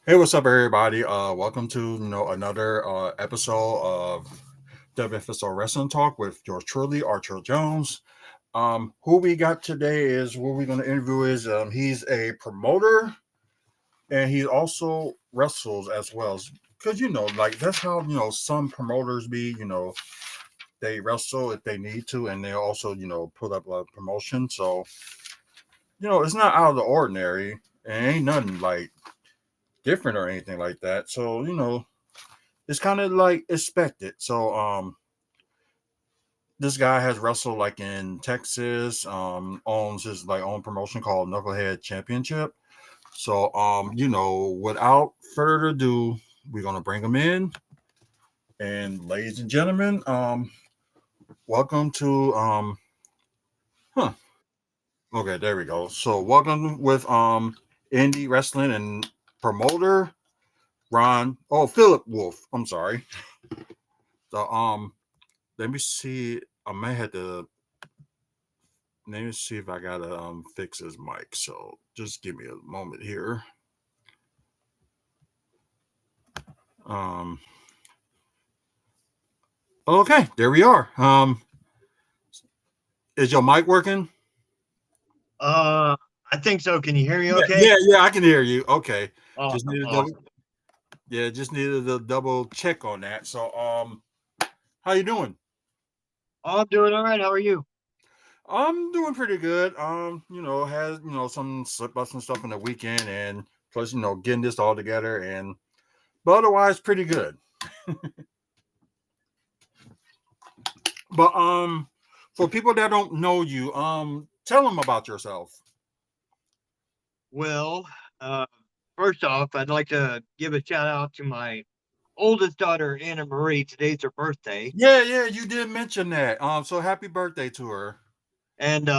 Hey, what's up, everybody? Welcome to another episode of WFSO Wrestling Talk with yours truly, Artrell Jones. Who we got today is who we're going to interview is he's a promoter and he also wrestles as well. Because like that's how some promoters be. They wrestle if they need to, and they also put up a promotion. So it's not out of the ordinary. And ain't nothing like different or anything like that. So it's kind of like expected. So this guy has wrestled like in Texas, owns his like own promotion called Knucklehead Championship. So without further ado, we're gonna bring him in. And ladies and gentlemen, welcome to huh. Okay, there we go. So welcome with indie wrestling and promoter Philip Wolf. I'm sorry. So let me see. I may have to let me see if I gotta fix his mic. So just give me a moment here. Um okay, there we are. Is your mic working? Uh, I think so. Can you hear me Yeah, okay? yeah, yeah, I can hear you. Okay. Just Awesome, needed to double awesome. just needed to double check on that. So how you doing? Oh, I'm doing all right. How are you? I'm doing pretty good. Has some slip ups and stuff in the weekend and plus, getting this all together and but otherwise pretty good. But for people that don't know you, tell them about yourself. Well, uh, first off, I'd like to give a shout out to my oldest daughter, Anna Marie. Today's her birthday. Yeah, yeah, you did mention that. So happy birthday to her. And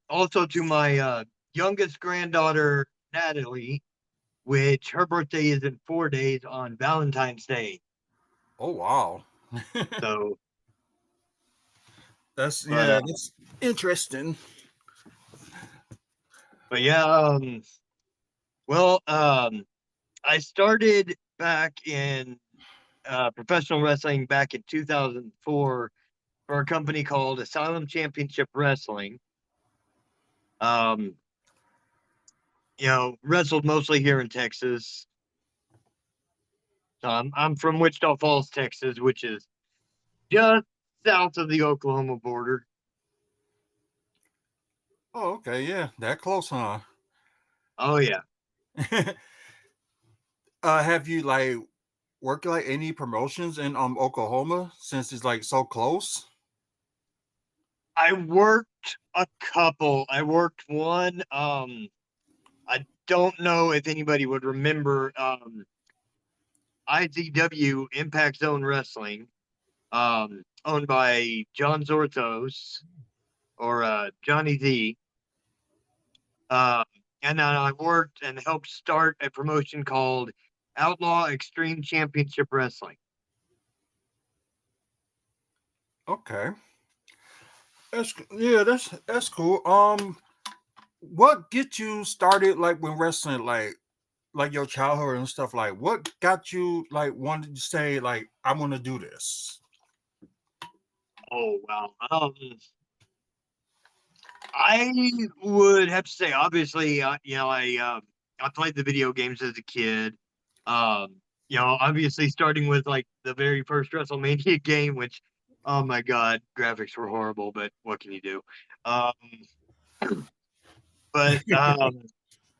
also to my youngest granddaughter, Natalie, which her birthday is in 4 days on Valentine's Day. Oh wow. So, That's but yeah, that's interesting. but yeah, well, I started back in professional wrestling back in 2004 for a company called Asylum Championship Wrestling. Um, wrestled mostly here in Texas. I'm from Wichita Falls, Texas, which is just south of the Oklahoma border. Oh, okay, yeah, that close, huh? Oh yeah, Have you like worked like any promotions in Oklahoma since it's like so close? I worked a couple. I worked one. I don't know if anybody would remember IZW Impact Zone Wrestling, owned by John Zorthos or Johnny Z. Uh, and then I worked and helped start a promotion called Outlaw Extreme Championship Wrestling. Okay, yeah, that's cool. What get you started like when wrestling, like your childhood and stuff? Like, what got you like wanted to say like I want to do this? Oh wow. I would have to say, obviously, I played the video games as a kid. Obviously, starting with like the very first WrestleMania game, which, oh my god, graphics were horrible, but what can you do? Um, but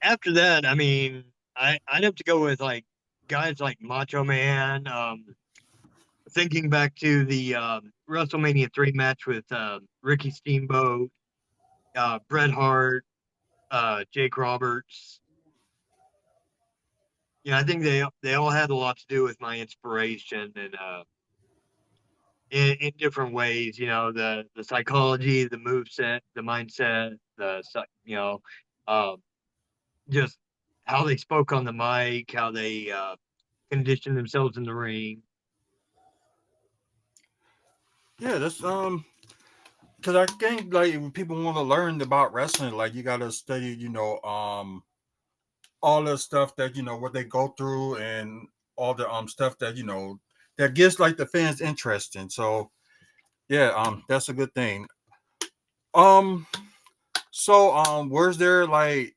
after that, I mean, I'd have to go with like guys like Macho Man. Thinking back to the WrestleMania 3 match with Ricky Steamboat, Bret Hart, Jake Roberts. I think they all had a lot to do with my inspiration and in different ways. The psychology, the move set, the mindset, um, just how they spoke on the mic, how they conditioned themselves in the ring. Yeah, that's because I think like when people want to learn about wrestling, like you got to study, all the stuff that what they go through, and all the stuff that that gets like the fans interesting. So yeah, that's a good thing. Um, so was there like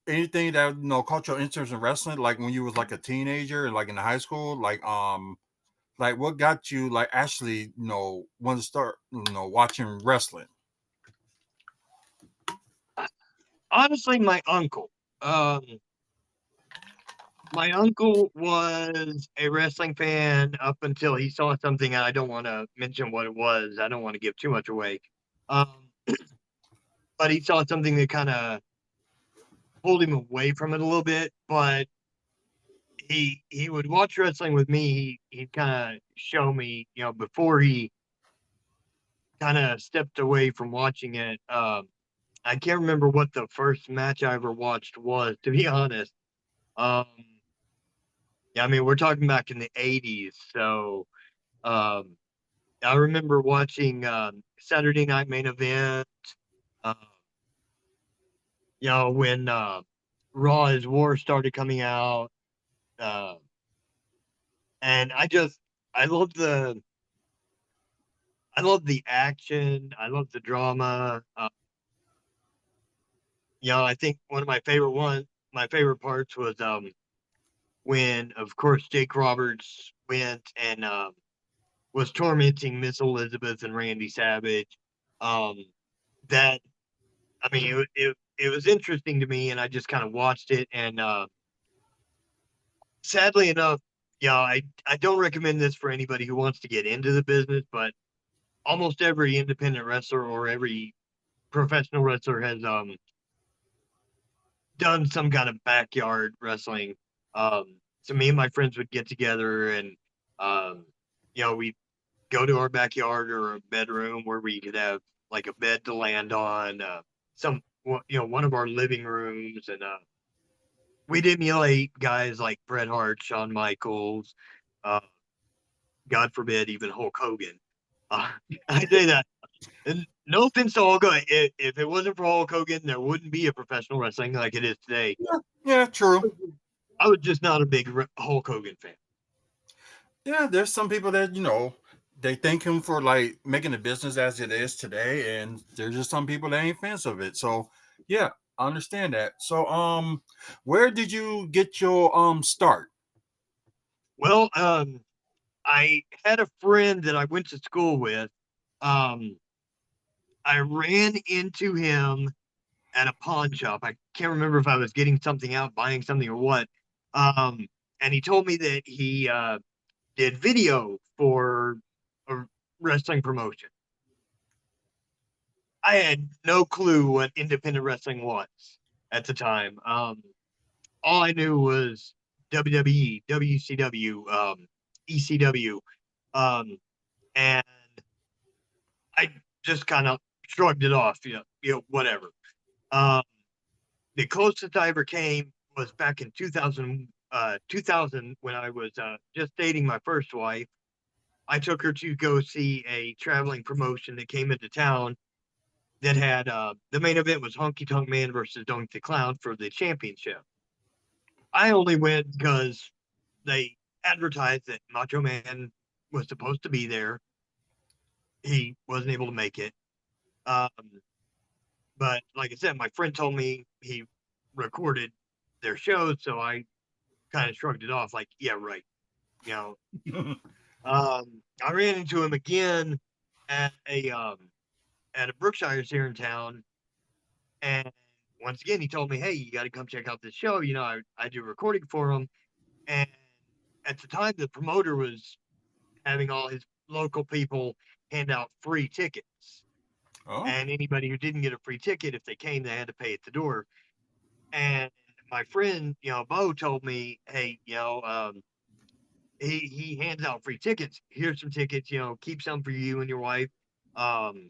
anything that caught your interest in wrestling, like when you was like a teenager and like in high school, like what got you like actually want to start watching wrestling? Honestly, my uncle. Um, my uncle was a wrestling fan up until he saw something. I don't want to mention what it was. I don't want to give too much away. Um, but he saw something that kind of pulled him away from it a little bit. But he would watch wrestling with me. He'd kind of show me, before he kind of stepped away from watching it. I can't remember what the first match I ever watched was, to be honest. Um, yeah, I mean, we're talking back in the '80s, so um, I remember watching Saturday Night Main Event. Uh, when Raw is War started coming out, uh, and I love the I love the action. I love the drama. I think one of my favorite parts was when, of course, Jake Roberts went and was tormenting Miss Elizabeth and Randy Savage. Um, that I mean, it was interesting to me, and I just kind of watched it. And sadly enough, I don't recommend this for anybody who wants to get into the business, but almost every independent wrestler or every professional wrestler has done some kind of backyard wrestling. So me and my friends would get together and um, we go to our backyard or a bedroom where we could have like a bed to land on, one of our living rooms, and we'd emulate guys like Bret Hart, Shawn Michaels, uh, God forbid, even Hulk Hogan. Uh, I say that. And no offense to Hulk Hogan. If it wasn't for Hulk Hogan, there wouldn't be a professional wrestling like it is today. Yeah, yeah, true. I was just not a big Hulk Hogan fan. Yeah, there's some people that they thank him for like making the business as it is today, and there's just some people that ain't fans of it. So yeah, I understand that. So where did you get your start? Well, I had a friend that I went to school with. Um, I ran into him at a pawn shop. I can't remember if I was getting something out, buying something, or what. Um, and he told me that he did video for a wrestling promotion. I had no clue what independent wrestling was at the time. All I knew was WWE, WCW, ECW, um, and I just kind of shrugged it off. Whatever. Um, the closest I ever came was back in 2000 when I was just dating my first wife. I took her to go see a traveling promotion that came into town that had the main event was Honky Tonk Man versus Donkey the Clown for the championship. I only went because they advertised that Macho Man was supposed to be there. He wasn't able to make it. Um, but like I said, my friend told me he recorded their shows, so I kind of shrugged it off, like, yeah, right. You know, I ran into him again at a Brookshire's here in town, and once again he told me, "Hey, you got to come check out this show." I do recording for him, and at the time the promoter was having all his local people hand out free tickets, Oh. and anybody who didn't get a free ticket, if they came, they had to pay at the door. And my friend, Bo, told me, "Hey, he hands out free tickets. Here's some tickets. Keep some for you and your wife. Um,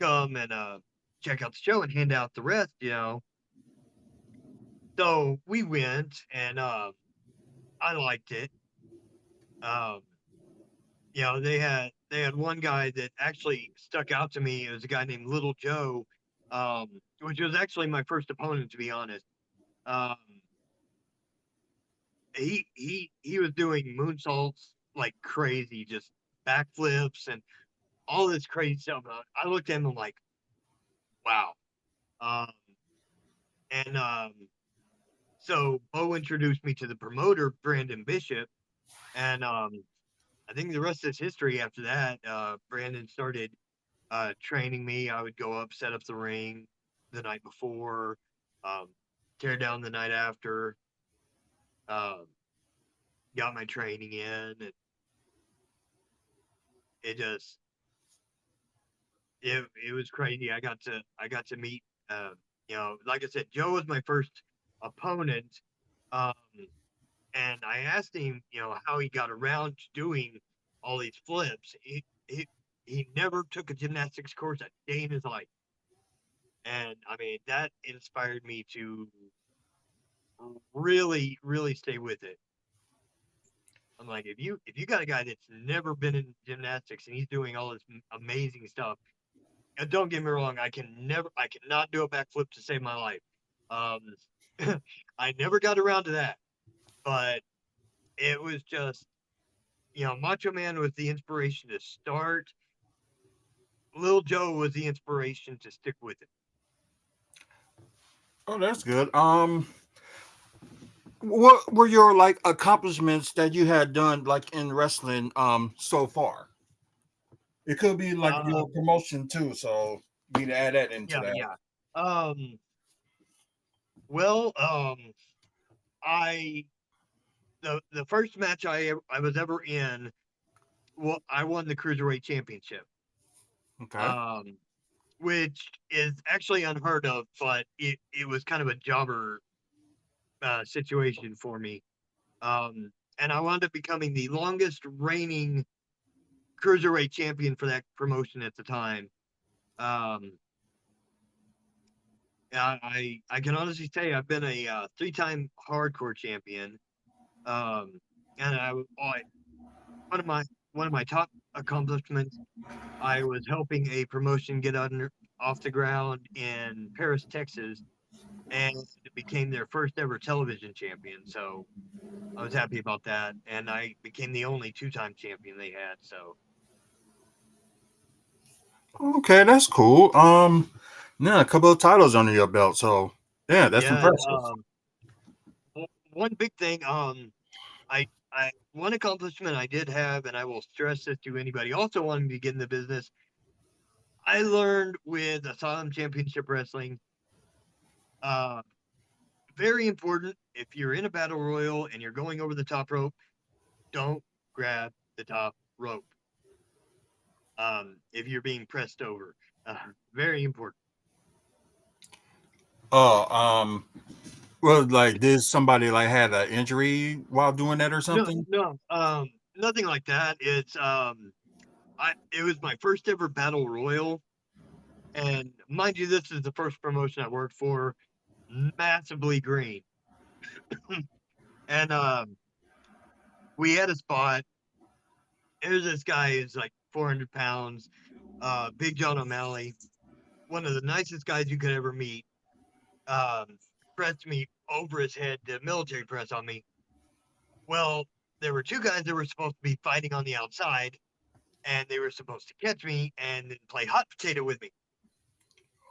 come and check out the show and hand out the rest." So we went, and I liked it. Um, they had one guy that actually stuck out to me. It was a guy named Little Joe, which was actually my first opponent, to be honest. Um, he was doing moonsaults like crazy, just backflips and all this crazy stuff. I looked at him, I'm like, wow. Um, and So Bo introduced me to the promoter, Brandon Bishop, and I think the rest is history. After that, Brandon started training me. I would go up, set up the ring the night before, um, tear down the night after. Um, got my training in, and it just it was crazy. I got to meet, like I said, Joe was my first opponent, um, and I asked him, how he got around to doing all these flips. He never took a gymnastics course a day in his life, and I mean that inspired me to really, really stay with it. I'm like, if you got a guy that's never been in gymnastics and he's doing all this amazing stuff, and don't get me wrong, I cannot do a backflip to save my life. Um, I never got around to that, but it was just, Macho Man was the inspiration to start. Lil Joe was the inspiration to stick with it. Oh, that's good. What were your like accomplishments that you had done like in wrestling so far? It could be like your Um, promotion too, so we need to add that into yeah, that. yeah. Um, well, I the first match I was ever in, well, I won the cruiserweight championship. Okay. Um, which is actually unheard of, but it was kind of a jobber situation for me. And I wound up becoming the longest reigning cruiserweight champion for that promotion at the time. Um, I can honestly say I've been a three-time hardcore champion. Um, and one of my one of my top accomplishments, I was helping a promotion get off the ground in Paris, Texas, and it became their first ever television champion. So I was happy about that, and I became the only two-time champion they had. So Okay, that's cool. Yeah, a couple of titles under your belt, so yeah, that's yeah, and impressive. one big thing, I one accomplishment I did have, and I will stress this to anybody also wanting to get in the business. I learned with Asylum Championship Wrestling, uh, very important. If you're in a battle royal and you're going over the top rope, don't grab the top rope. If you're being pressed over, very important. Oh, well, like did somebody like had an injury while doing that or No, something? no, nothing like that. It was my first ever battle royal, and mind you, this is the first promotion I worked for, massively green, and we had a spot. There's this guy who's like 400 pounds, Big John O'Malley, one of the nicest guys you could ever meet. Um, Pressed me over his head, the military press on me. Well, there were two guys that were supposed to be fighting on the outside, and they were supposed to catch me and then play hot potato with me.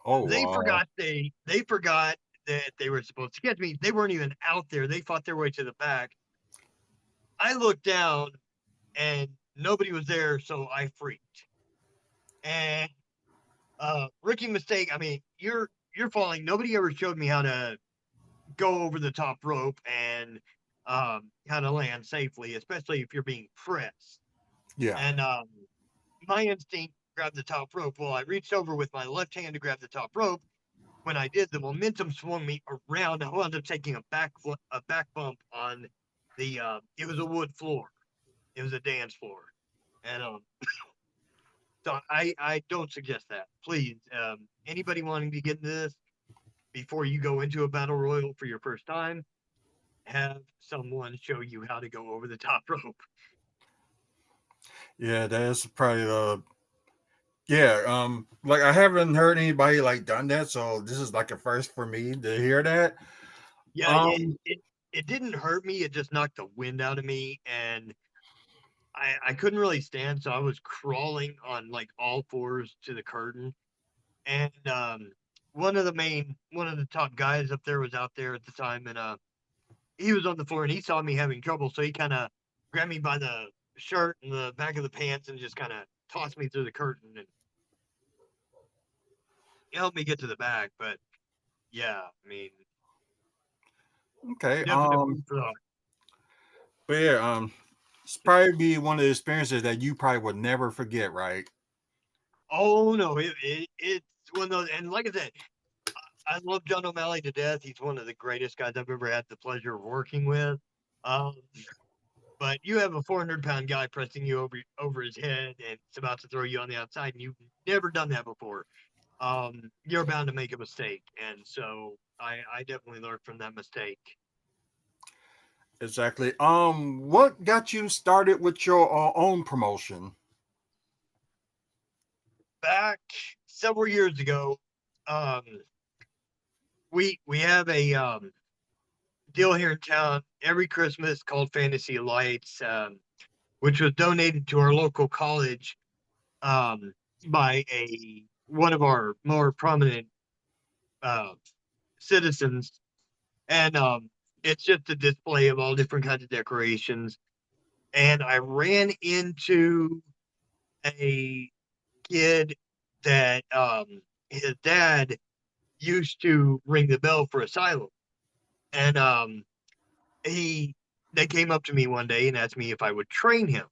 Oh They wow. forgot they forgot that they were supposed to catch me. They weren't even out there. They fought their way to the back. I looked down and nobody was there, so I freaked. And rookie mistake. I mean, you're falling. Nobody ever showed me how to go over the top rope and how to land safely, especially if you're being pressed. Yeah. And my instinct grabbed the top rope. Well, I reached over with my left hand to grab the top rope. When I did, the momentum swung me around. I wound up taking a back bump on the. It was a wood floor. It was a dance floor, and so I don't suggest that. Please, anybody wanting to get into this before you go into a battle royal for your first time, have someone show you how to go over the top rope. Yeah, that's probably yeah, like I haven't heard anybody like done that, so this is like a first for me to hear that. Yeah, Um, it didn't hurt me. It just knocked the wind out of me, and I couldn't really stand, so I was crawling on like all fours to the curtain. And one of the top guys up there was out there at the time, and he was on the floor and he saw me having trouble, so he kind of grabbed me by the shirt and the back of the pants and just kind of tossed me through the curtain and helped me get to the back. But yeah, I mean, okay. definite food for thought. But yeah, it's probably be one of the experiences that you probably would never forget, right? Oh no, it's one of those, and like I said, I love John O'Malley to death. He's one of the greatest guys I've ever had the pleasure of working with. Um, but you have a 400-pound guy pressing you over his head, and it's about to throw you on the outside, and you've never done that before. You're bound to make a mistake, and so I definitely learned from that mistake. Exactly. What got you started with your own promotion? Back several years ago, um, we have a deal here in town every Christmas called Fantasy Lights, which was donated to our local college um, by a one of our more prominent uh, citizens, and it's just a display of all different kinds of decorations. And I ran into a kid that his dad used to ring the bell for asylum, and he they came up to me one day and asked me if I would train him.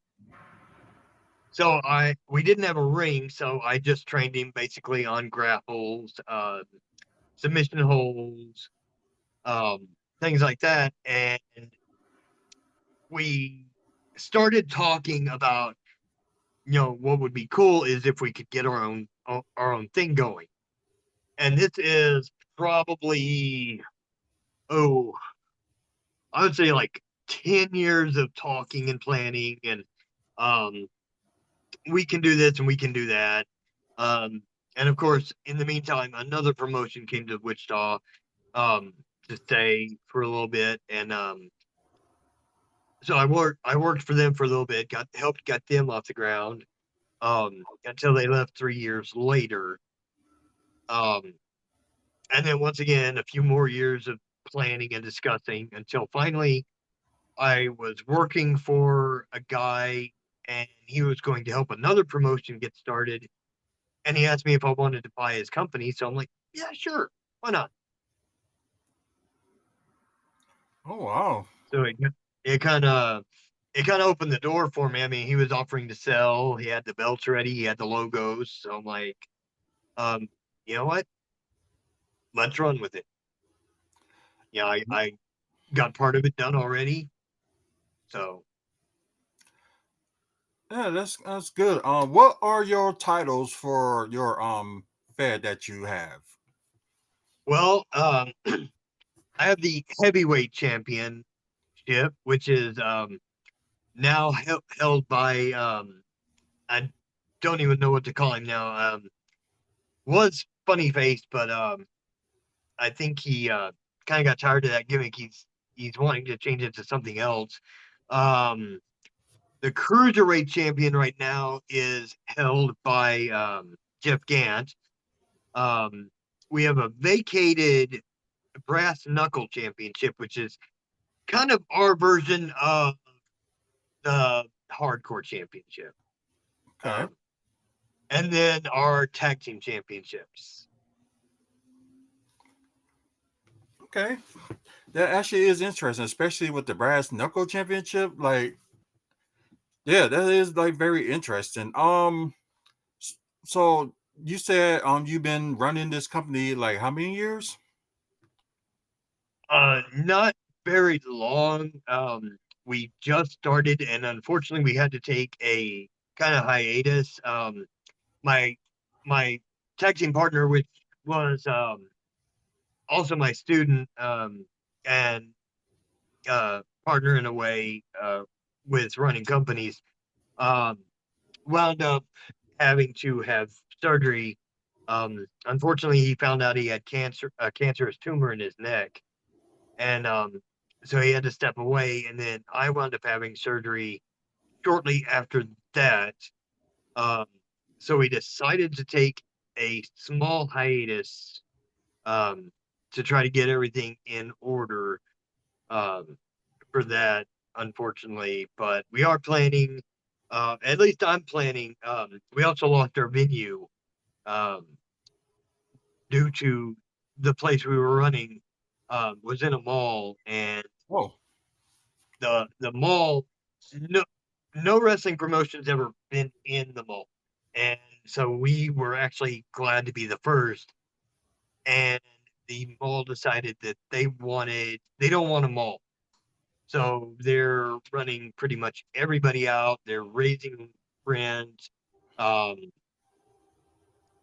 So I we didn't have a ring, so I just trained him basically on grapples, submission holds, um, things like that, and we started talking about what would be cool is if we could get our own thing going. And this is probably, oh, I would say like 10 years of talking and planning, and um we can do this and we can do that. um and of course, in the meantime, another promotion came to Wichita um to stay for a little bit, and so I worked for them for a little bit, got them off the ground until they left 3 years later. um and then once again, a few more years of planning and discussing until finally I was working for a guy, and he was going to help another promotion get started. And he asked me if I wanted to buy his company. So I'm like, yeah, sure. Why not? Oh wow. So it kind of it kind of opened the door for me. I mean, he was offering to sell. He had the belts ready. He had the logos. So I'm like, um, you know what? Let's run with it. Yeah, I got part of it done already. So, Yeah, that's good. What are your titles for your fair that you have? well, I have the heavyweight championship, which is now held by I don't even know what to call him now. Was funny faced, but I think he kind of got tired of that gimmick. He's wanting to change it to something else. Um, the cruiserweight champion right now is held by Jeff Gant. Um, we have a vacated brass knuckle championship, which is kind of our version of the hardcore championship. Okay. Um, and then our tag team championships. Okay. That actually is interesting, especially with the brass knuckle championship. Like, yeah, that is like very interesting. So you said you've been running this company like how many years? Not very long. We just started, and unfortunately, we had to take a kind of hiatus. My my tag team partner, which was also my student, and partner in a way with running companies, um, wound up having to have surgery. Unfortunately, he found out he had cancer, a cancerous tumor in his neck, and so he had to step away, and then I wound up having surgery shortly after that. Um, so we decided to take a small hiatus um, to try to get everything in order um, for that, unfortunately. But we are planning, at least I'm planning. We also lost our venue um, due to the place we were running was in a mall, and Oh, the mall, no no wrestling promotions ever been in the mall, and so we were actually glad to be the first. And the mall decided that they don't want a mall, so they're running pretty much everybody out. They're raising rent, um,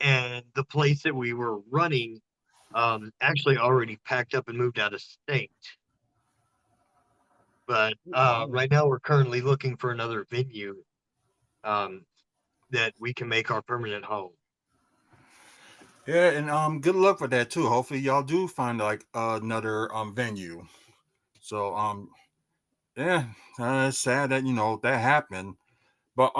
and the place that we were running actually already packed up and moved out of state. But wow. right now, we're currently looking for another venue um, that we can make our permanent home. Yeah, and good luck with that too. Hopefully, y'all do find like another venue. So yeah, it's sad that that happened. But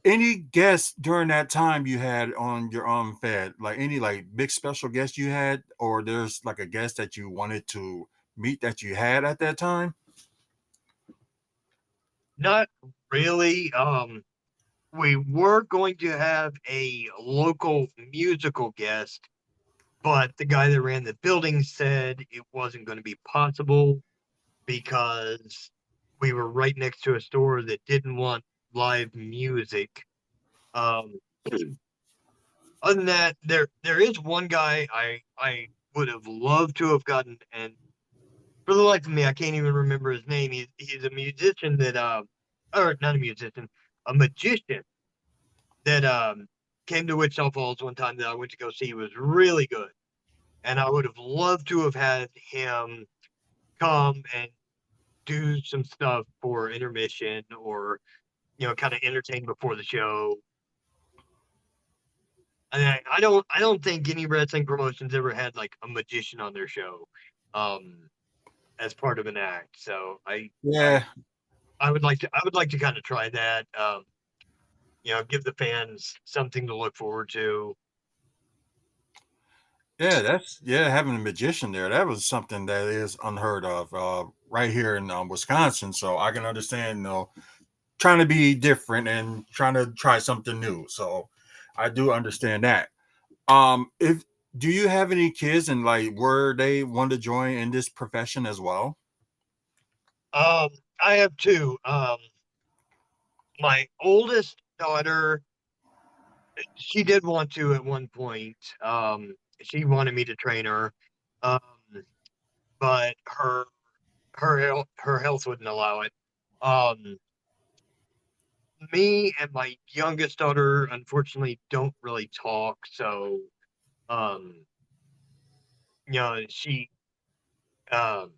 any guests during that time you had on your fed, like any like big special guests you had, or there's like a guest that you wanted to meet that you had at that time? Not really. We were going to have a local musical guest, but the guy that ran the building said it wasn't going to be possible because we were right next to a store that didn't want live music. Um, other than that, there is one guy I would have loved to have gotten, and for the life of me, I can't even remember his name. He's a musician that or not a musician, a magician that came to Wichita Falls one time that I went to go see. He was really good, and I would have loved to have had him come and do some stuff for intermission, or kind of entertain before the show. I don't think any wrestling promotions ever had like a magician on their show um as part of an act. So Yeah, I would like to kind of try that. Give the fans something to look forward to. yeah, having a magician there, that was something that is unheard of right here in Wisconsin. So I can understand, trying to be different and trying to try something new. So I do understand that. If do you have any kids and like were they want to join in this profession as well? Um I have two. My oldest daughter, she did want to at one point. She wanted me to train her. Um but her health wouldn't allow it. Um Me and my youngest daughter unfortunately don't really talk, so um you know um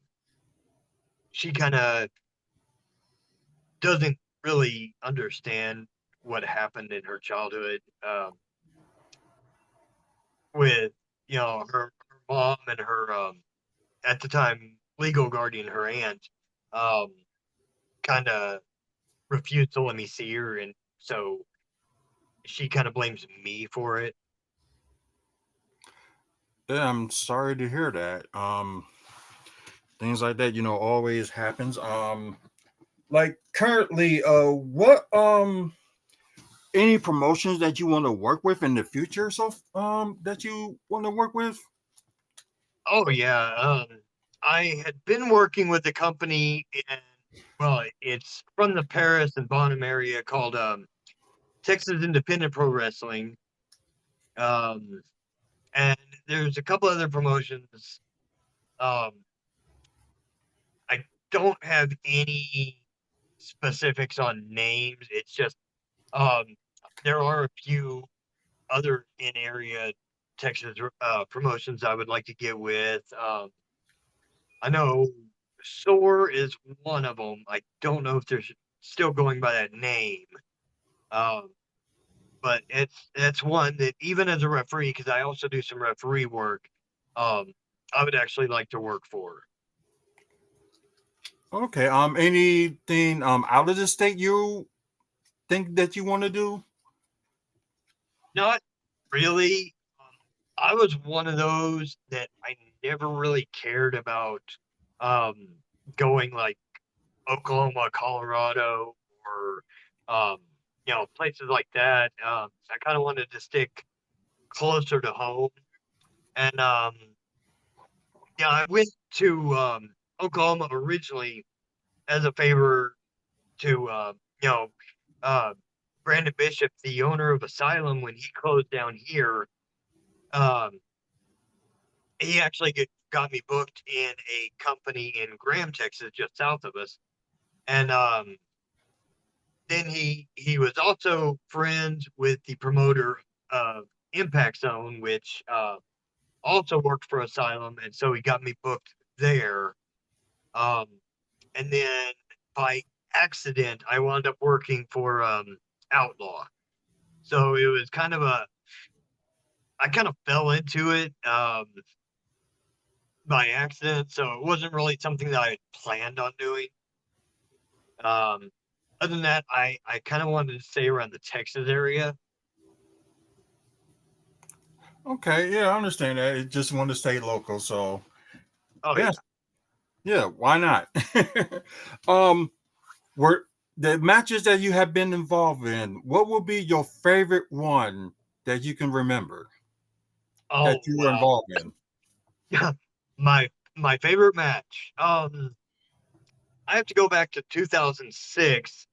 she kind of doesn't really understand what happened in her childhood with her mom and her at the time legal guardian, her aunt, um kind of refused to let me see her, and so she kind of blames me for it. Yeah, I'm sorry to hear that. Things like that, always happens. Like currently, what any promotions that you want to work with in the future? So, that you want to work with? Oh yeah. I had been working with a company in, well, it's from the Paris and Bonham area called Texas Independent Pro Wrestling. Um, and there's a couple other promotions. Um, I don't have any specifics on names. It's just um, there are a few other in area Texas promotions I would like to get with. I know Soar is one of them. I don't know if they're still going by that name. Um, but it's one that even as a referee, because I also do some referee work, um, I would actually like to work for. Okay. Anything out of the state you think that you want to do? Not really. I was one of those that I never really cared about um, going like Oklahoma, Colorado, or um, places like that. I kind of wanted to stick closer to home, and yeah, I went to Oklahoma originally as a favor to you know uh, Brandon Bishop, the owner of Asylum, when he closed down here. Um, he actually got me booked in a company in Graham, Texas, just south of us, and then he was also friends with the promoter of Impact Zone, which also worked for Asylum, and so he got me booked there. Um, and then by accident, I wound up working for Outlaw. So it was kind of I kind of fell into it by accident. So it wasn't really something that I had planned on doing. Um, other than that, I kind of wanted to stay around the Texas area. Okay, yeah, I understand that. It just want to stay local, so Oh yeah, yeah. yeah, why not? um, were the matches that you have been involved in, what will be your favorite one that you can remember that Oh you were wow. involved in? my my favorite match. I have to go back to 2006.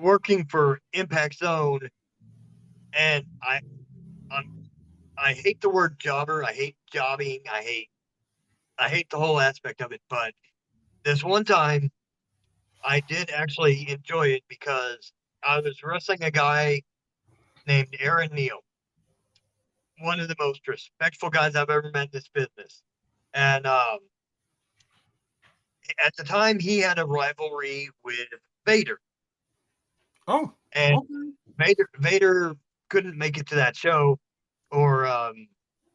Working for Impact Zone, and I'm, I hate the word jobber. I hate jobbing. I hate the whole aspect of it. But this one time, I did actually enjoy it because I was wrestling a guy named Aaron Neal, one of the most respectful guys I've ever met in this business. And at the time, he had a rivalry with Vader, Oh, and okay. Vader couldn't make it to that show, or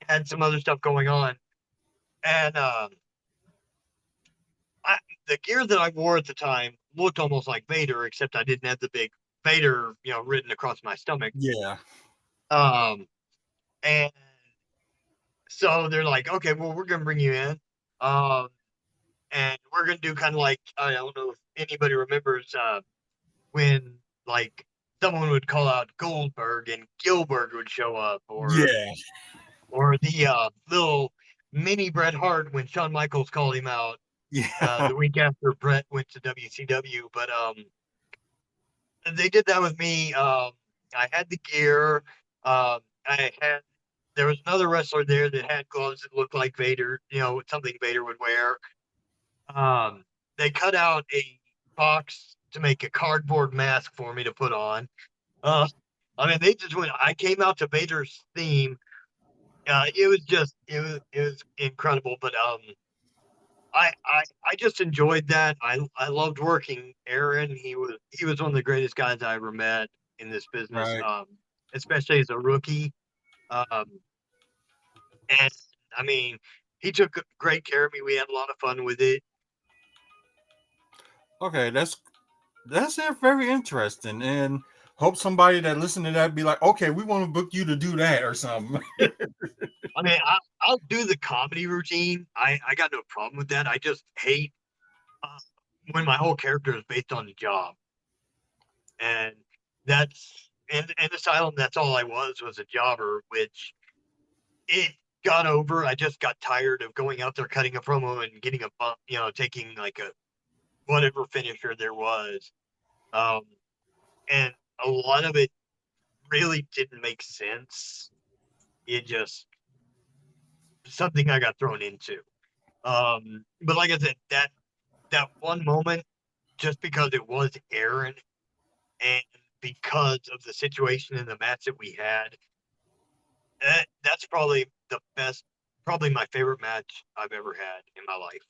had some other stuff going on. And I, the gear that I wore at the time looked almost like Vader, except I didn't have the big Vader, written across my stomach. Yeah, Um, and so they're like, okay, well, we're gonna bring you in, um, and we're gonna do kind of like, I don't know if anybody remembers when like someone would call out Goldberg and Gilbert would show up, yeah, or the little mini Bret Hart when Shawn Michaels called him out yeah, the week after Bret went to WCW. But they did that with me. I had the gear. I had there was another wrestler there that had gloves that looked like Vader, something Vader would wear. Um, they cut out a box to make a cardboard mask for me to put on. Uh, I mean, they just went. I came out to Vader's theme. It was incredible. But I just enjoyed that. I loved working Aaron. He was one of the greatest guys I ever met in this business. right. Especially as a rookie. Um, and I mean, he took great care of me. We had a lot of fun with it. Okay, that's very interesting, and hope somebody that listen to that be like, okay, we want to book you to do that or something. I mean, I'll do the comedy routine. I got no problem with that. I just hate uh, when my whole character is based on the job, and that's and Asylum. That's all I was a jobber, which it got over. I just got tired of going out there cutting a promo and getting a bump, taking like a whatever finisher there was. Um, and a lot of it really didn't make sense. It just something I got thrown into. But like I said, that one moment, just because it was Aaron and because of the situation and the match that we had, that's probably the best, probably my favorite match I've ever had in my life.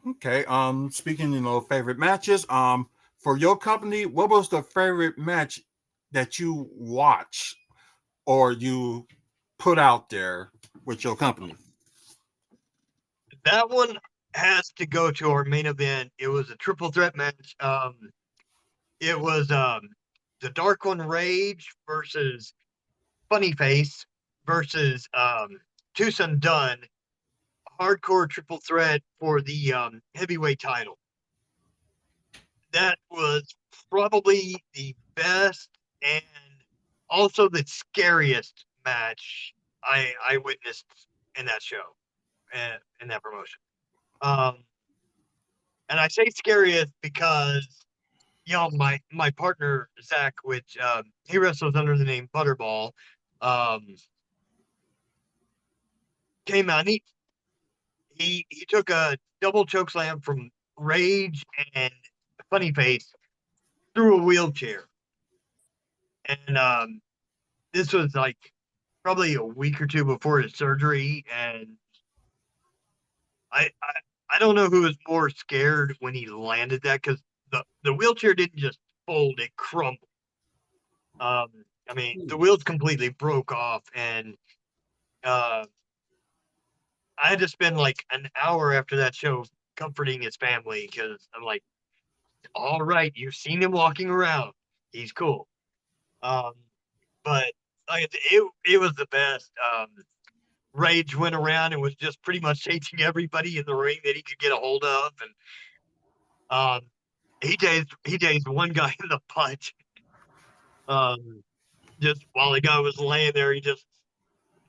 Okay. Speaking, favorite matches. For your company, what was the favorite match that you watch or you put out there with your company? That one has to go to our main event. It was a triple threat match. It was the Dark One Rage versus Funny Face versus Tucson Dunn, hardcore triple threat for the heavyweight title. That was probably the best and also the scariest match I witnessed in that show and in that promotion. Um, and I say scariest because my partner Zach, which he wrestles under the name Butterball, um, came out. And he took a double choke slam from Rage and Funny Face through a wheelchair, and this was like probably a week or two before his surgery, and I don't know who was more scared when he landed that because the wheelchair didn't just fold; it crumbled. Um, I mean, the wheels completely broke off, and uh, I had to spend like an hour after that show comforting his family because I'm like, all right, you've seen him walking around. He's cool. Um, but like it was the best. Rage went around and was just pretty much chasing everybody in the ring that he could get a hold of, and um, he tased one guy in the punch. Um, just while the guy was laying there, he just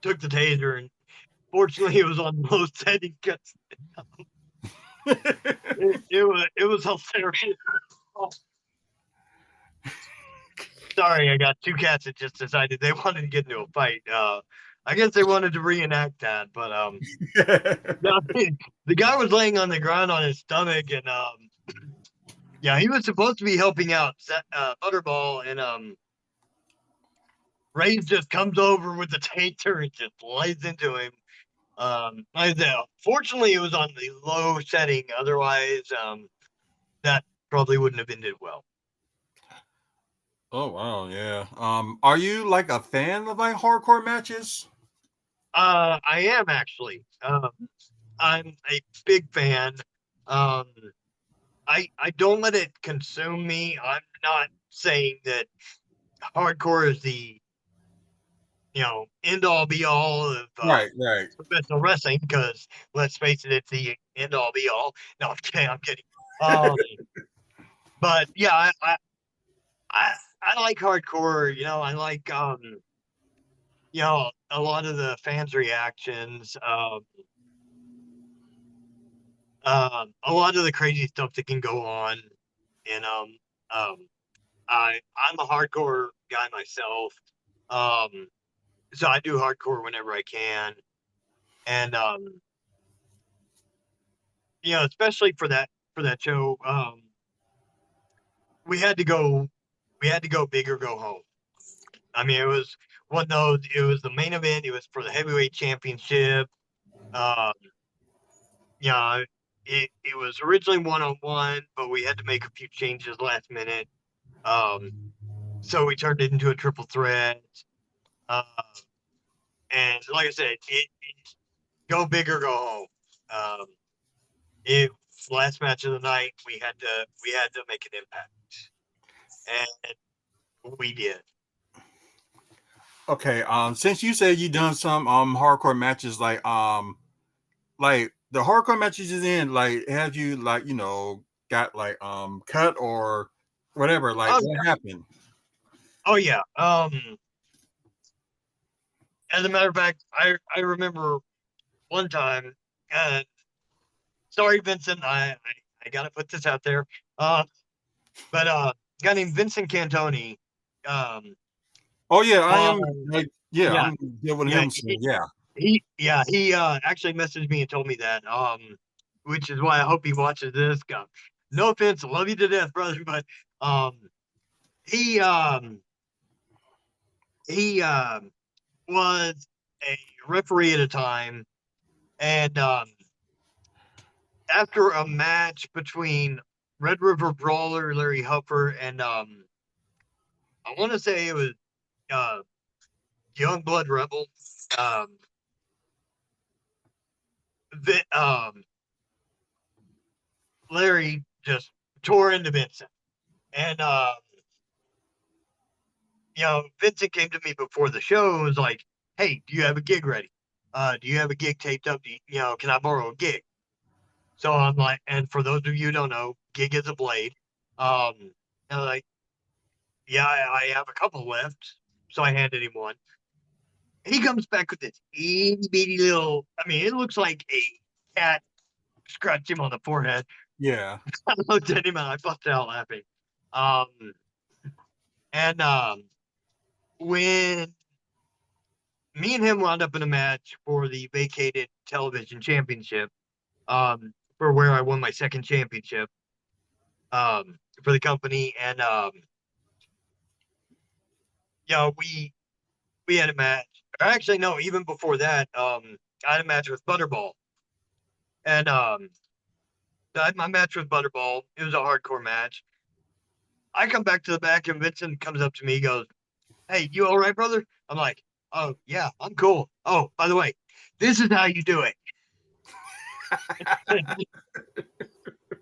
took the taser, and fortunately, it was on low setting because it was hilarious. Oh, sorry, I got two cats that just decided they wanted to get into a fight. I guess they wanted to reenact that, but no, the guy was laying on the ground on his stomach, and yeah, he was supposed to be helping out Butterball, and Ray just comes over with the taser and just lays into him. I said, fortunately, it was on the low setting. Otherwise, that probably wouldn't have ended well. Oh wow, yeah. Are you like a fan of like hardcore matches? I am actually. I'm a big fan. Um, I don't let it consume me. I'm not saying that hardcore is the end all be all of Right, right. professional wrestling because let's face it, it's the end all be all. No, I'm kidding. I'm kidding. Um, but yeah, I I like hardcore. I like a lot of the fans' reactions. A lot of the crazy stuff that can go on, and um, I'm a hardcore guy myself. Um, so I do hardcore whenever I can, and especially for that show, we had to go we had to go big or go home. I mean, it was one of those. It was the main event. It was for the heavyweight championship. Um, yeah, it was originally 1-on-1, but we had to make a few changes last minute. Um, so we turned it into a triple threat. Uh, and like I said, it go big or go home. Um, it last match of the night, we had to make an impact, and we did. Okay. Since you said you done some hardcore matches, like the hardcore matches is in, like have you like got like cut or whatever? Like Oh what yeah, happened? oh yeah. As a matter of fact, I remember one time, and sorry, Vincent, I gotta put this out there. Uh, but a guy named Vincent Cantoni, um, Oh yeah, I am on like yeah, yeah, I'm deal with yeah, him soon. Yeah. he actually messaged me and told me that, which is why I hope he watches this. No offense, I love you to death, brother, but um, he um he was a referee at a time, and after a match between Red River Brawler Larry Hupper and I want to say it was uh, Young Blood Rebel. Um, that Larry just tore into Vincent. And Vincent came to me before the show and was like, "Hey, do you have a gig ready? Do you have a gig taped up? Can I borrow a gig?" So I'm like, and for those of you who don't know, gig is a blade. Um, and I'm like, yeah, I have a couple left. So I handed him one. He comes back with this itty bitty little. I mean, it looks like a cat scratched him on the forehead. Yeah. I looked at him and I busted out laughing. Um, and when me and him wound up in a match for the vacated television championship, for where I won my second championship, for the company, and we had a match. Or actually, no, even before that, I had a match with Butterball, and I had my match with Butterball. It was a hardcore match. I come back to the back, and Vincent comes up to me, goes, "Hey, you all right, brother?" I'm like, "Oh yeah, I'm cool. Oh, by the way, this is how you do it."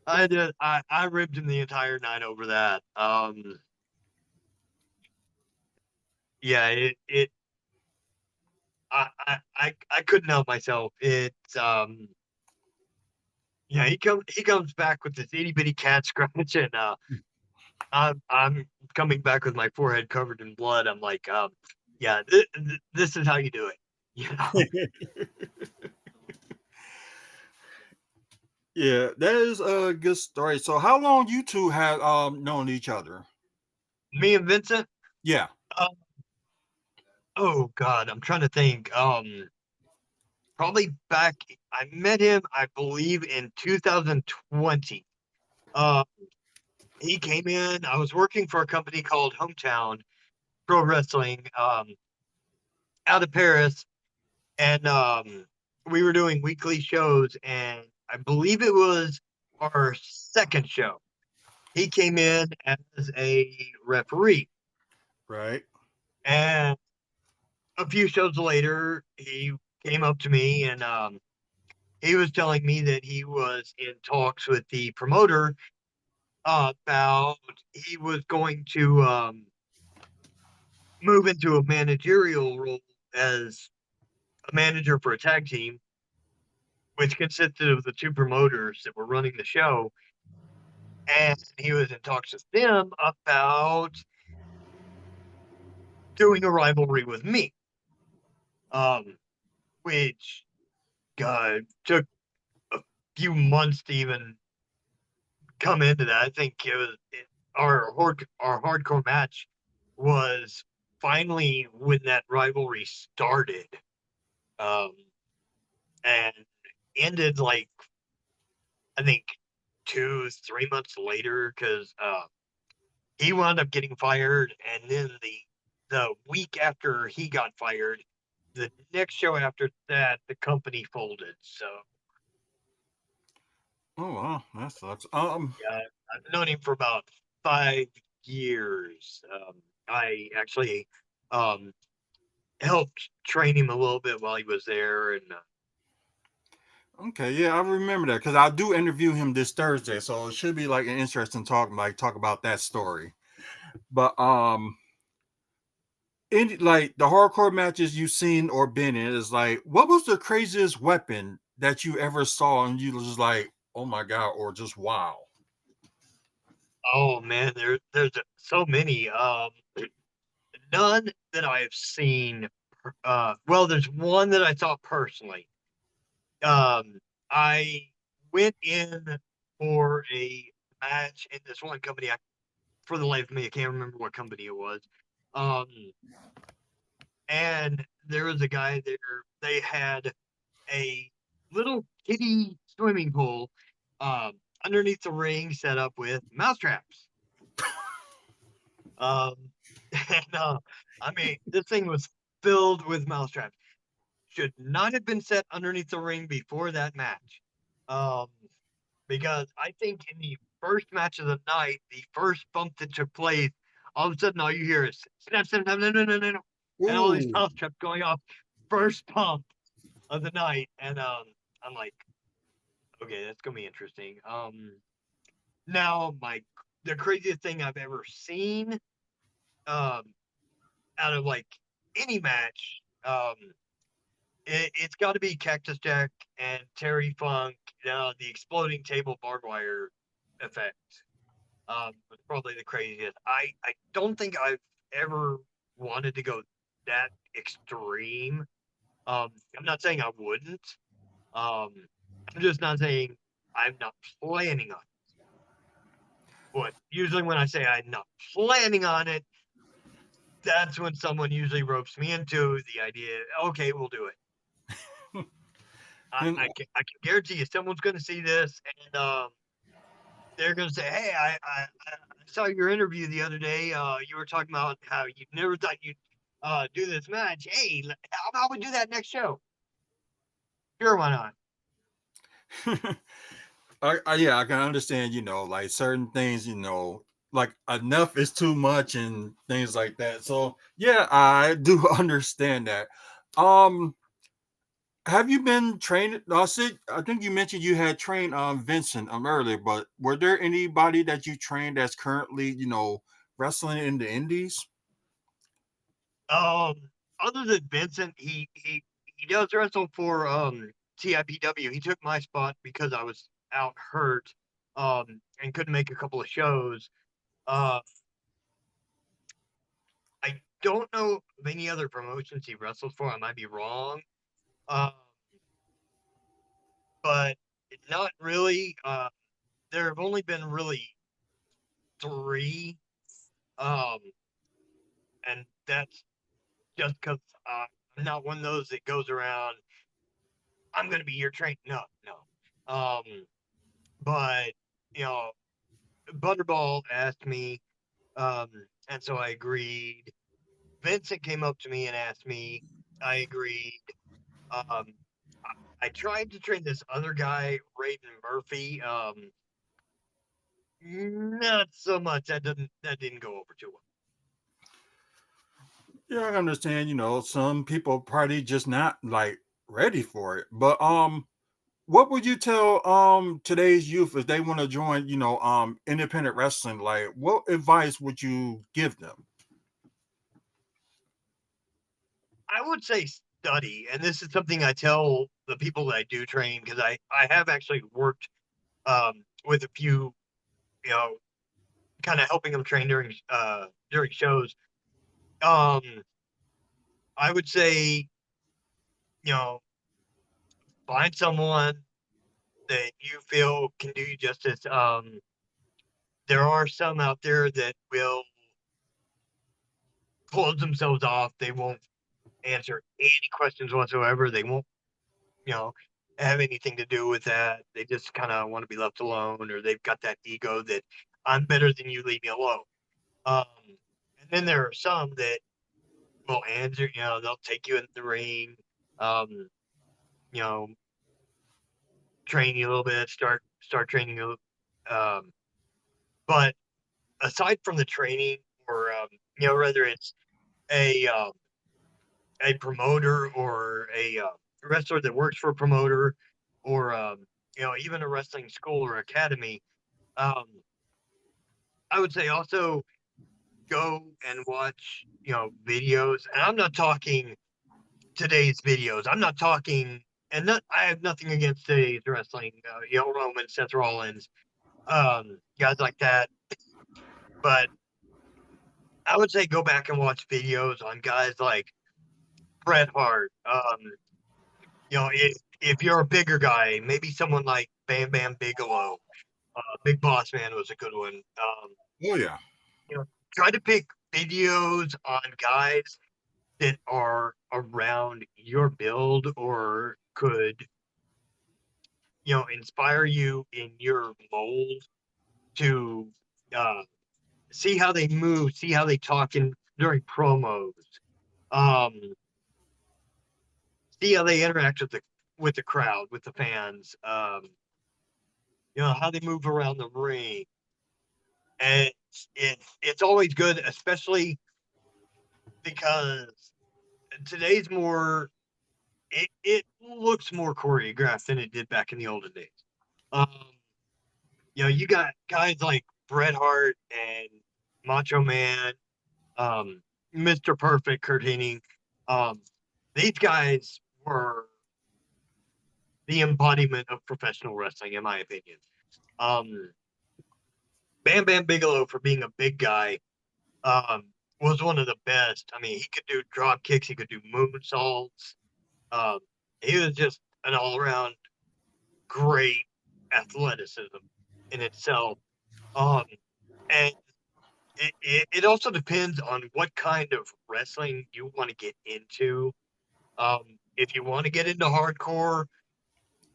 I did. I ribbed him the entire night over that. Yeah, it I couldn't help myself. Yeah, he comes back with this itty bitty cat scratch, and I'm coming back with my forehead covered in blood. I'm like, yeah, this is how you do it. You know, Yeah, that is a good story. So how long you two had known each other? me and Vincent. Yeah. Uh, oh God, I'm trying to think. Probably back. I met him, I believe, in 2020. Uh, he came in. I was working for a company called Hometown Pro Wrestling, out of Paris, and we were doing weekly shows, and I believe it was our second show. He came in as a referee, Right. and a few shows later, he came up to me and he was telling me that he was in talks with the promoter about he was going to move into a managerial role as a manager for a tag team, which consisted of the two promoters that were running the show. And he was in talks with them about doing a rivalry with me, um, which took a few months to even come into that. I think our hardcore match was finally when that rivalry started, um, and ended like I think 2 3 months later because he wound up getting fired, and then the week after he got fired, the next show after that, the company folded. So Oh wow, that sucks. yeah, I've known him for about 5 years. I actually um, helped train him a little bit while he was there, and Okay, yeah, I remember that because I do interview him this Thursday, so it should be like an interesting talk, like talk about that story. But in like the hardcore matches you've seen or been in, is like, what was the craziest weapon that you ever saw, and you was just like, oh my god, or just wow. oh man, there's so many. None that I have seen. Well, there's one that I saw personally. I went in for a match in this one company. For the life of me, I can't remember what company it was. Um, and there was a guy there. They had a little kiddie swimming pool underneath the ring set up with mousetraps. Um, and I mean, this thing was filled with mousetraps. Should not have been set underneath the ring before that match. Um, because I think in the first match of the night, the first bump that took place, all of a sudden all you hear is snap, snap, snap, no, no, no, no, no, and all these Ooh. mousetraps going off. First pump of the night, and I'm like, okay, that's gonna be interesting. Now, the craziest thing I've ever seen, um, out of like any match, it's got to be Cactus Jack and Terry Funk. The exploding table barbed wire effect. Was probably the craziest. I don't think I've ever wanted to go that extreme. I'm not saying I wouldn't. Um, I'm just not saying I'm not planning on it. But usually when I say I'm not planning on it, that's when someone usually ropes me into the idea. Okay, we'll do it. And I can guarantee you, someone's going to see this, and they're going to say, "Hey, I saw your interview the other day. You were talking about how you never thought you'd do this match. Hey, how about we do that next show? Sure, why not?" yeah, I can understand, like certain things, like enough is too much and things like that. So yeah, I do understand that. Um, have you been trained? Sid, I think you mentioned you had trained Vincent earlier, but were there anybody that you trained that's currently, wrestling in the indies? Um, Other than Vincent, he does wrestle for TIPW. He took my spot because I was out hurt and couldn't make a couple of shows. Uh, I don't know of any other promotions he wrestles for. I might be wrong, uh, but not really. There have only been really three, um, and that's just because I'm not one of those that goes around. I'm going to be your train. No, no. But you know, Butterball asked me, um, and so I agreed. Vincent came up to me and asked me. I agreed. Um, I tried to train this other guy, Raiden Murphy. Not so much. That didn't go over too well. Yeah, I understand, some people probably just not like ready for it. But what would you tell today's youth if they want to join, independent wrestling? Like what advice would you give them? I would say study, and this is something I tell the people that I do train because I have actually worked with a few, you know, kind of helping them train during shows. Um, I would say, you know, find someone that you feel can do you justice. There are some out there that will close themselves off. They won't answer any questions whatsoever. They won't, you know, have anything to do with that. They just kind of want to be left alone, or they've got that ego that I'm better than you, leave me alone. Um, and then there are some that will answer. They'll take you in the ring. Um, you know, train you a little bit. Start training you. Um, but aside from the training, or whether it's a um, a promoter or a wrestler that works for a promoter, or even a wrestling school or academy, um, I would say also go and watch videos. And I'm not talking today's videos. I'm not talking, and I have nothing against today's wrestling. Roman, Seth Rollins, guys like that. But I would say go back and watch videos on guys like Bret Hart. If you're a bigger guy, maybe someone like Bam Bam Bigelow. Big Boss Man was a good one. Oh yeah. You know, try to pick videos on guys that are around your build or could, inspire you in your mold to uh, see how they move, see how they talk during promos, um, see how they interact with the crowd, with the fans, how they move around the ring. And it's always good, especially because today's more it looks more choreographed than it did back in the olden days. Um, You got guys like Bret Hart and Macho Man, um, Mr. Perfect, Kurt Hennig. Um, these guys were the embodiment of professional wrestling, in my opinion. Um, Bam Bam Bigelow, for being a big guy, was one of the best. I mean, he could do drop kicks, he could do moonsaults. Um, he was just an all around great athleticism in itself. Um, and it also depends on what kind of wrestling you want to get into. If you want to get into hardcore,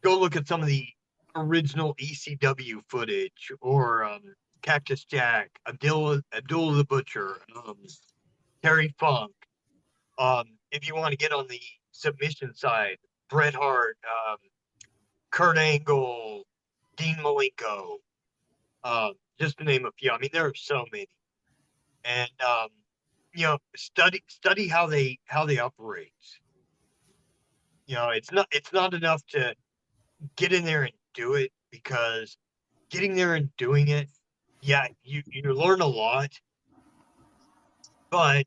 go look at some of the original ECW footage or Cactus Jack, Abdullah the Butcher, Terry Funk. If you want to get on the submission side, Bret Hart, Kurt Angle, Dean Malenko, just to name a few. I mean, there are so many, and study how they operate. It's not enough to get in there and do it, because getting there and doing it, yeah, you learn a lot, but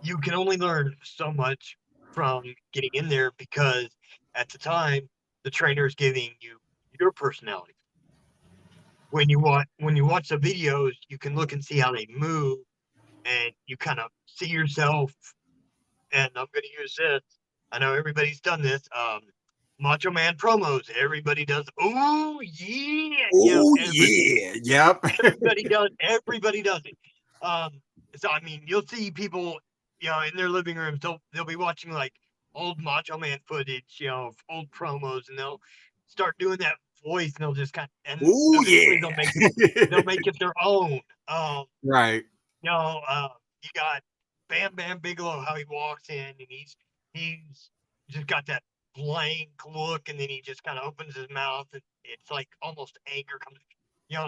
you can only learn so much from getting in there, because at the time the trainer is giving you your personality. When you watch the videos, you can look and see how they move, and you kind of see yourself. And I'm going to use this. I know everybody's done this. Macho Man promos. Everybody does. Oh yeah, Oh everybody, yeah, yep. everybody does. Everybody does it. Um, so I mean, you'll see people, in their living rooms. They'll be watching like old Macho Man footage, of old promos, and they'll start doing that voice, and they'll just and Oh eventually they'll make yeah. it their own. Right. You know, you got Bam Bam Bigelow, how he walks in, and he's just got that blank look, and then he just kind of opens his mouth, and it's like almost anger comes.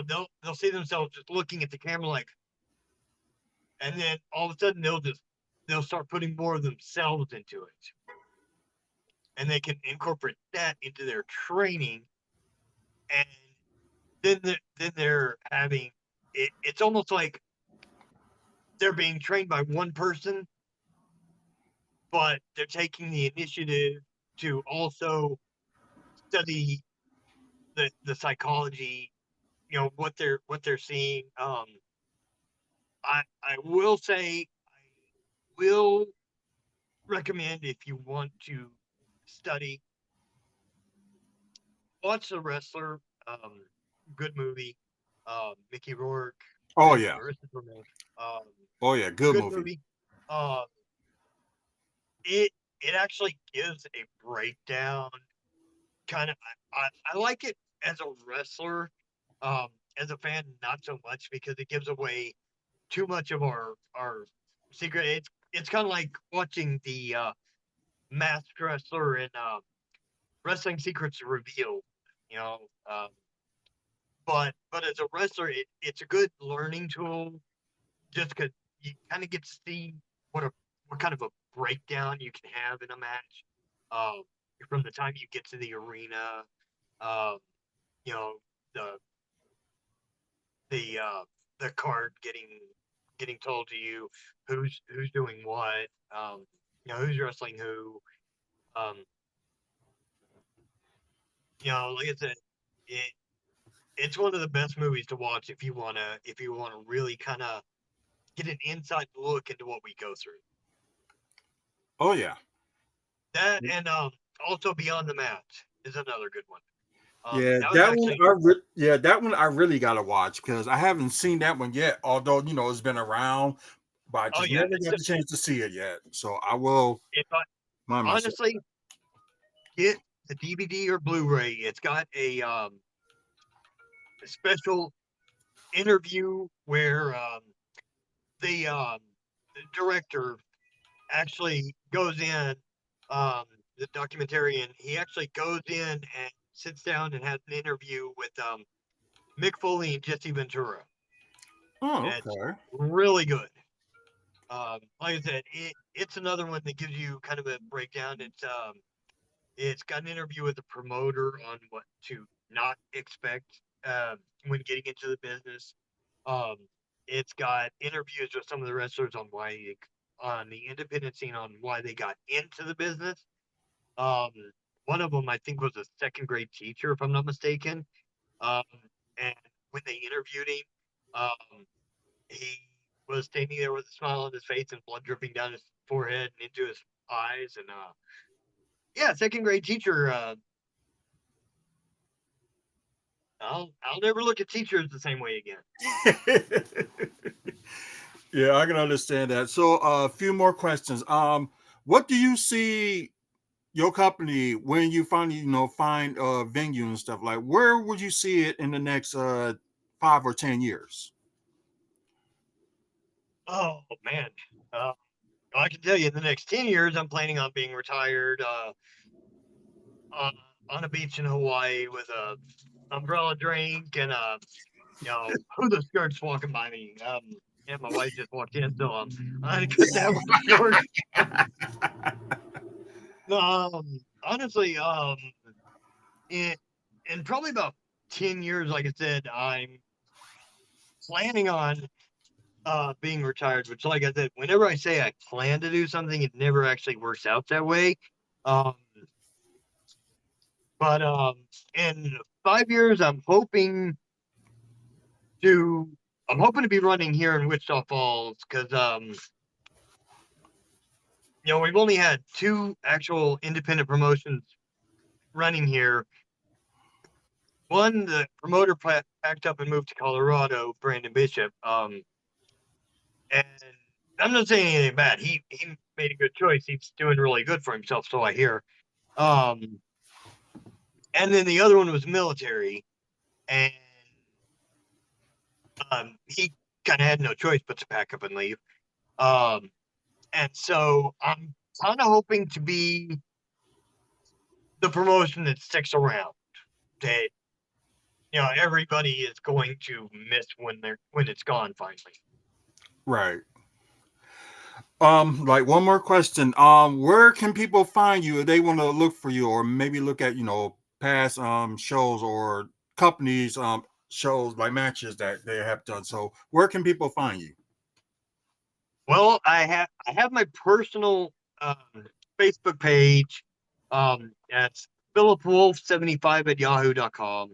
They'll see themselves just looking at the camera like, and then all of a sudden they'll start putting more of themselves into it, and they can incorporate that into their training, and then they're having it. It's almost like they're being trained by one person, but they're taking the initiative to also study the psychology, what they're seeing. I will say, I will recommend, if you want to study, watch The Wrestler. Good movie. Mickey Rourke Oh and yeah. Marissa Tomei. Um, Oh yeah. Good Good movie. movie. Um, it actually gives a breakdown. Kind of, I like it as a wrestler. As a fan, not so much, because it gives away too much of our secret. It's kind of like watching the masked wrestler in Wrestling Secrets Revealed. You know, um, but as a wrestler, it's a good learning tool, just because you kind of get to see what kind of a breakdown you can have in a match, um, from the time you get to the arena. Um, you know, the the uh, the card getting told to you who's doing what, who's wrestling who. Um, like I said, it it's one of the best movies to watch if you wanna really kind of get an inside look into what we go through. Oh yeah. That, and also Beyond the Mat is another good one. Yeah, That was actually that one I really gotta watch because I haven't seen that one yet. Although it's been around, but I oh just yeah, never got the chance to see it yet. So I will if I mind myself. honestly get the DVD or Blu-ray, it's got a special interview where the the director actually goes in, the documentarian. He actually goes in and sits down and has an interview with Mick Foley and Jesse Ventura. Oh, It's okay. really good. Like I said, it's another one that gives you kind of a breakdown. It's got an interview with the promoter on what to not expect. when getting into the business. Um, it's got interviews with some of the wrestlers on on the independent scene on why they got into the business. Um, one of them I think was a second grade teacher, if I'm not mistaken. Um, and when they interviewed him, um, he was standing there with a smile on his face and blood dripping down his forehead and into his eyes. And yeah, second grade teacher. I'll never look at teachers the same way again. Yeah, I can understand that. So, a few more questions. What do you see your company when you finally, find a venue and stuff? Like, where would you see it in the next 5 or 10 years? Oh man, uh, I can tell you, in the next 10 years, I'm planning on being retired on on a beach in Hawaii with a umbrella drink and who the skirts walking by me. And my wife just walked in, so I'm gonna cut that one short. Honestly, in in probably about 10 years, like I said, I'm planning on being retired. Which, like I said, whenever I say I plan to do something, it never actually works out that way. Um, but in 5 years, to I'm hoping to be running here in Wichita Falls because we've only had two actual independent promotions running here. One, the promoter packed up and moved to Colorado, Brandon Bishop. And I'm not saying anything bad. He made a good choice. He's doing really good for himself, so I hear. Um, and then the other one was military, and he kind of had no choice but to pack up and leave. Um, and so I'm kind of hoping to be the promotion that sticks around. That everybody is going to miss when it's gone finally. Right. Like one more question. Where can people find you if they want to look for you, or maybe look at past shows or companies shows like matches that they have done? So where can people find you? Well, I have my personal Facebook page. That's Philip Wolf 75 at yahoo.com.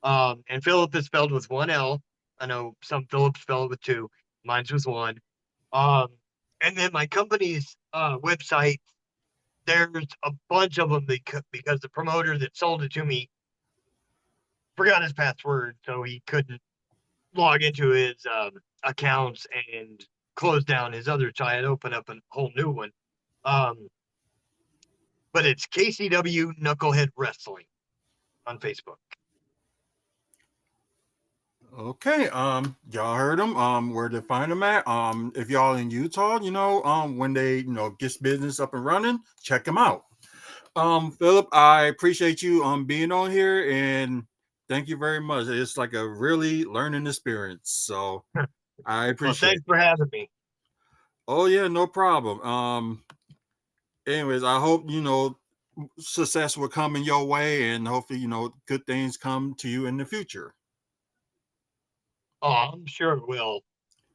And Philip is spelled with one L. I know some Philip spell it with two. Mine's with one. Um, and then my company's website, there's a bunch of them because the promoter that sold it to me forgot his password, so he couldn't log into his accounts and close down his other site, open up a whole new one. Um, but it's KCW Knucklehead Wrestling on Facebook. Okay, y'all heard them. Where to find them at? If y'all in Utah, when they, gets business up and running, check them out. Philip, I appreciate you being on here and thank you very much. It's like a really learning experience. So I Well, appreciate thanks it. for having me. Oh yeah, no problem. Anyways, I hope success will come in your way and hopefully, good things come to you in the future. Oh, I'm sure it will.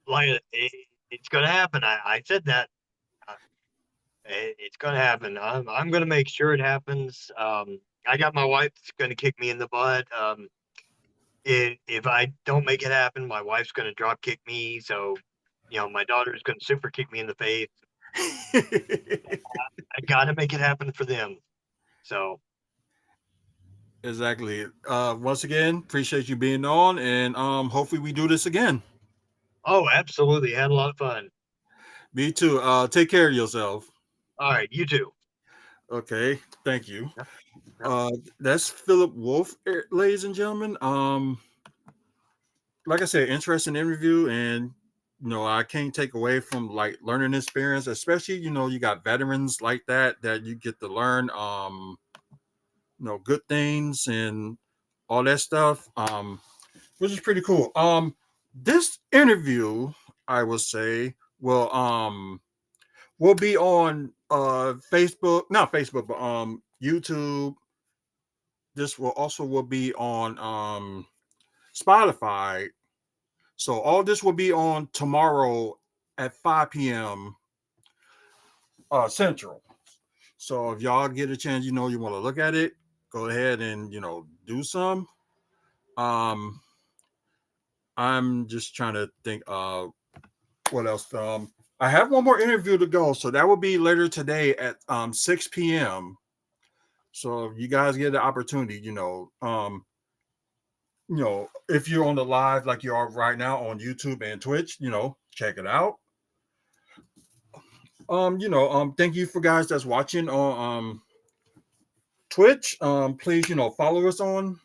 It's going to happen. I said that. Uh, it's going to happen. I'm going to make sure it happens. I got my wife that's going to kick me in the butt. If I don't make it happen, my wife's going to drop kick me. So, my daughter's going to super kick me in the face. I got to make it happen for them. So, Exactly. Once again, appreciate you being on and hopefully we do this again. oh, absolutely. Had a lot of fun. Me too. Take care of yourself. All right. You too. Okay, thank you. Yep, yep. Uh, that's Philip Wolf, ladies and gentlemen. Like I said, interesting interview, and I can't take away from like learning experience, especially you got veterans like that you get to learn good things and all that stuff, which is pretty cool. This interview, I will say, will be on Facebook, not Facebook, but YouTube. This will be on Spotify. So all this will be on tomorrow at 5 p.m. Central. So if y'all get a chance, you want to look at it, go ahead and do some. Um, I'm just trying to think. What else? I have one more interview to go, so that will be later today at 6 p.m. So if you guys get the opportunity, if you're on the live like you are right now on YouTube and Twitch, check it out. Thank you for guys that's watching on Twitch. Please, follow us on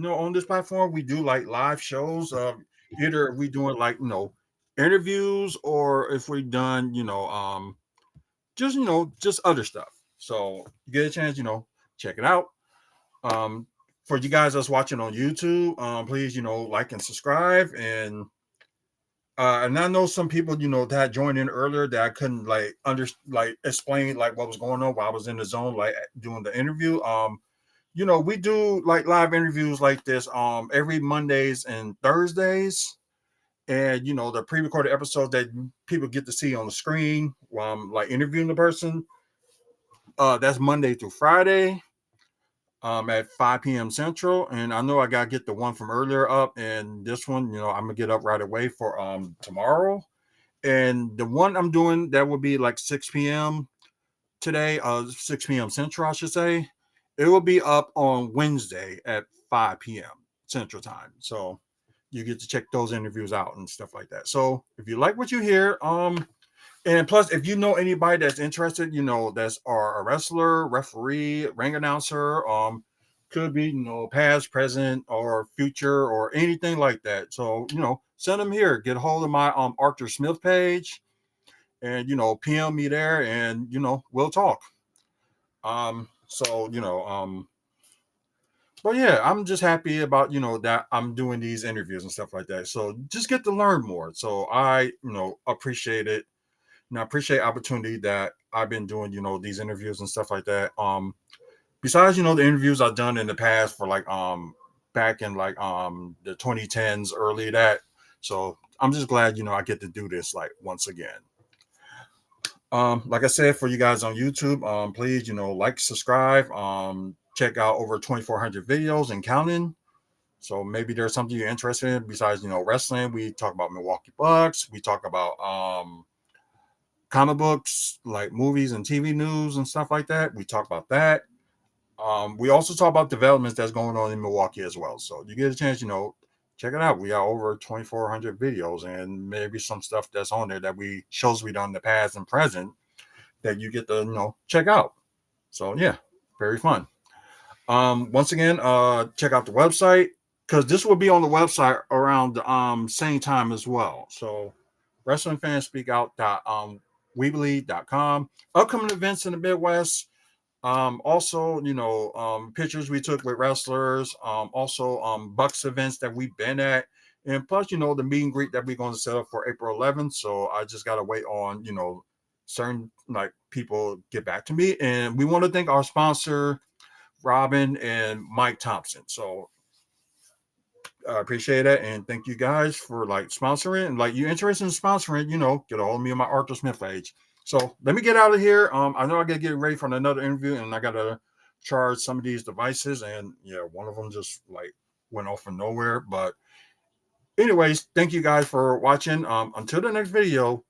on this platform. We do like live shows. Either if we doing like interviews, or if we done just other stuff. So you get a chance, check it out. Um, for you guys that's watching on YouTube, please, like and subscribe. And I know some people, that joined in earlier that I couldn't explain like what was going on while I was in the zone, like doing the interview. We do like live interviews like this every Mondays and Thursdays. And the pre-recorded episodes that people get to see on the screen while I'm like interviewing the person. That's Monday through Friday at 5 p.m. Central. And I know I gotta get the one from earlier up, and this one, I'm gonna get up right away for tomorrow. And the one I'm doing that will be like 6 p.m. today, 6 p.m. Central, I should say. It will be up on Wednesday at 5 p.m. Central Time. So you get to check those interviews out and stuff like that. So if you like what you hear, and plus, if you know anybody that's interested, that's a wrestler, referee, ring announcer, could be, past, present, or future, or anything like that. So, send them here. Get a hold of my Arthur Smith page, and PM me there, and we'll talk. So but yeah, I'm just happy about that I'm doing these interviews and stuff like that. So just get to learn more. So I appreciate it. And I appreciate opportunity that I've been doing, these interviews and stuff like that. Besides, the interviews I've done in the past for like back in like the 2010s, early that. So I'm just glad, I get to do this like once again. Like I said, for you guys on YouTube, please, like, subscribe, check out over 2,400 videos and counting. So maybe there's something you're interested in besides, wrestling. We talk about Milwaukee Bucks. We talk about comic books, like movies and TV news and stuff like that. We talk about that. We also talk about developments that's going on in Milwaukee as well. So you get a chance, check it out. We got over 2,400 videos, and maybe some stuff that's on there that shows we done in the past and present that you get to check out. So yeah, very fun. Once again, check out the website, because this will be on the website around the same time as well. So wrestlingfanspeakout.weebly.com. Upcoming events in the Midwest. Also, pictures we took with wrestlers. Also, Bucks events that we've been at. And plus, the meet and greet that we're going to set up for April 11th. So I just got to wait on, certain like people get back to me. And we want to thank our sponsor, Robin and Mike Thompson. So I appreciate it, and thank you guys for like sponsoring. And like, you interested in sponsoring, get a hold of me on my Arthur Smith page. So let me get out of here. I know I gotta get ready for another interview, and I gotta charge some of these devices, and yeah, one of them just like went off from nowhere. But anyways, thank you guys for watching. Until the next video,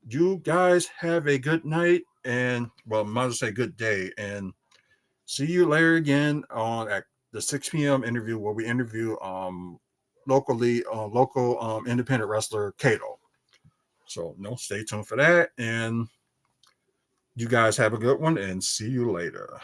you guys have a good night, and well, might as well say good day, and see you later again on at the 6 p.m. interview where we interview local independent wrestler Kato. So stay tuned for that, and you guys have a good one, and see you later.